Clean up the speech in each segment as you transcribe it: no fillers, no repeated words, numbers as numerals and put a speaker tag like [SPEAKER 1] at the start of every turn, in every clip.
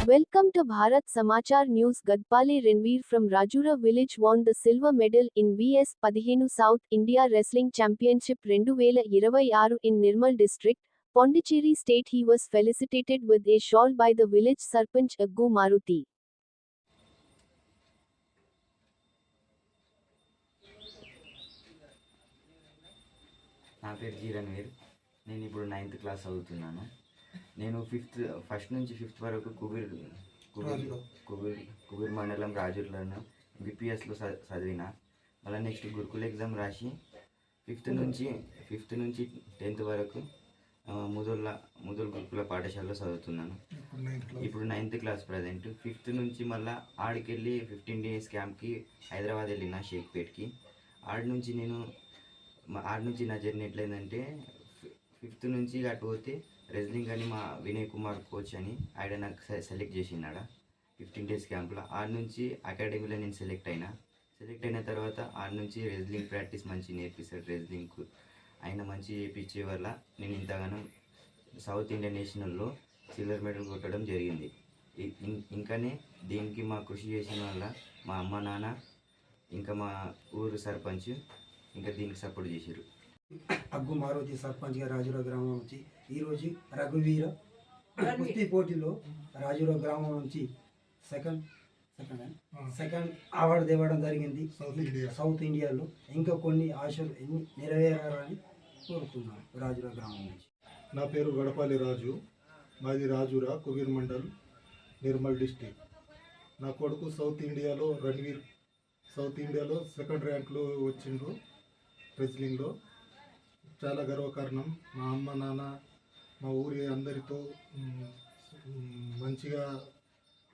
[SPEAKER 1] Welcome to Bharat Samachar News. Gadpale Ranveer from Rajura village won the silver medal in VS 15 South India Wrestling Championship 2026 in Nirmal district, Pondicherry state. He was felicitated with a shawl by the village Sarpanch Aggu Maruti.
[SPEAKER 2] నా పేరు G Ranveer. నేను ఇప్పుడు 9th class చదువుతున్నాను. నేను first నుంచి 5th వరకు కుబీర్ మండలం రాజూర్లోను బిపిఎస్లో చదివిన. మళ్ళీ నెక్స్ట్ గురుకుల ఎగ్జామ్ రాసి 5th నుంచి 10th వరకు ముదల్ గురుకుల పాఠశాలలో చదువుతున్నాను. ఇప్పుడు 9th క్లాస్ ప్రజెంట్. 5th నుంచి మళ్ళీ ఆడికెళ్ళి 15 days క్యాంప్కి హైదరాబాద్ వెళ్ళిన షేక్పేట్కి. ఆడ నుంచి నా జర్నీ ఎట్లయిందంటే 5th నుంచి అటు పోతే రెజ్లింగ్ అని మా వినయ్ కుమార్ కోచ్ అని ఆయన నాకు సెలెక్ట్ చేసినాడ 15 days క్యాంప్లో. ఆడ నుంచి అకాడమీలో నేను సెలెక్ట్ అయిన తర్వాత ఆడ నుంచి రెజ్లింగ్ ప్రాక్టీస్ మంచి నేర్పిస్తాడు. రెజ్లింగ్కు ఆయన మంచి చేయించే వల్ల నేను ఇంతగానో సౌత్ ఇండియన్ నేషనల్లో సిల్వర్ మెడల్ కొట్టడం జరిగింది. ఇంకానే దీనికి మా కృషి చేసిన వల్ల మా అమ్మ నాన్న ఇంకా మా ఊరు సర్పంచ్ ఇంకా దీనికి సపోర్ట్ చేశారు.
[SPEAKER 3] అగ్గు మారుతి సర్పంచ్గా రాజురా గ్రామం నుంచి ఈరోజు రఘువీర కుస్తీ పోటీలో రాజురా గ్రామం నుంచి సెకండ్ అవార్డు తేవడం జరిగింది సౌత్ ఇండియాలో. ఇంకా కొన్ని ఆశలు నెరవేరాలని కోరుతున్నాను రాజురా గ్రామం నుంచి.
[SPEAKER 4] నా పేరు గడపాలి రాజు. మాది రాజురా కుబీర్ మండల్ నిర్మల్ డిస్టిక్. నా కొడుకు సౌత్ ఇండియాలో రణవీర్ సౌత్ ఇండియాలో 2nd ర్యాంక్లో వచ్చిండ్రు రెజ్లింగ్లో. చాలా గర్వకారణం. మా అమ్మ నాన్న మా ఊరి అందరితో మంచిగా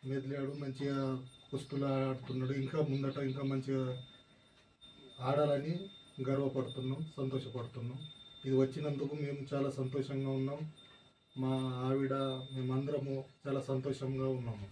[SPEAKER 4] మెదిలాడు, మంచిగా కుస్తులు ఆడుతున్నాడు. ఇంకా ముందట ఇంకా మంచిగా ఆడాలని గర్వపడుతున్నాం, సంతోషపడుతున్నాం. ఇది వచ్చినందుకు మేము చాలా సంతోషంగా ఉన్నాం. మా ఆవిడ మేమందరము చాలా సంతోషంగా ఉన్నాము.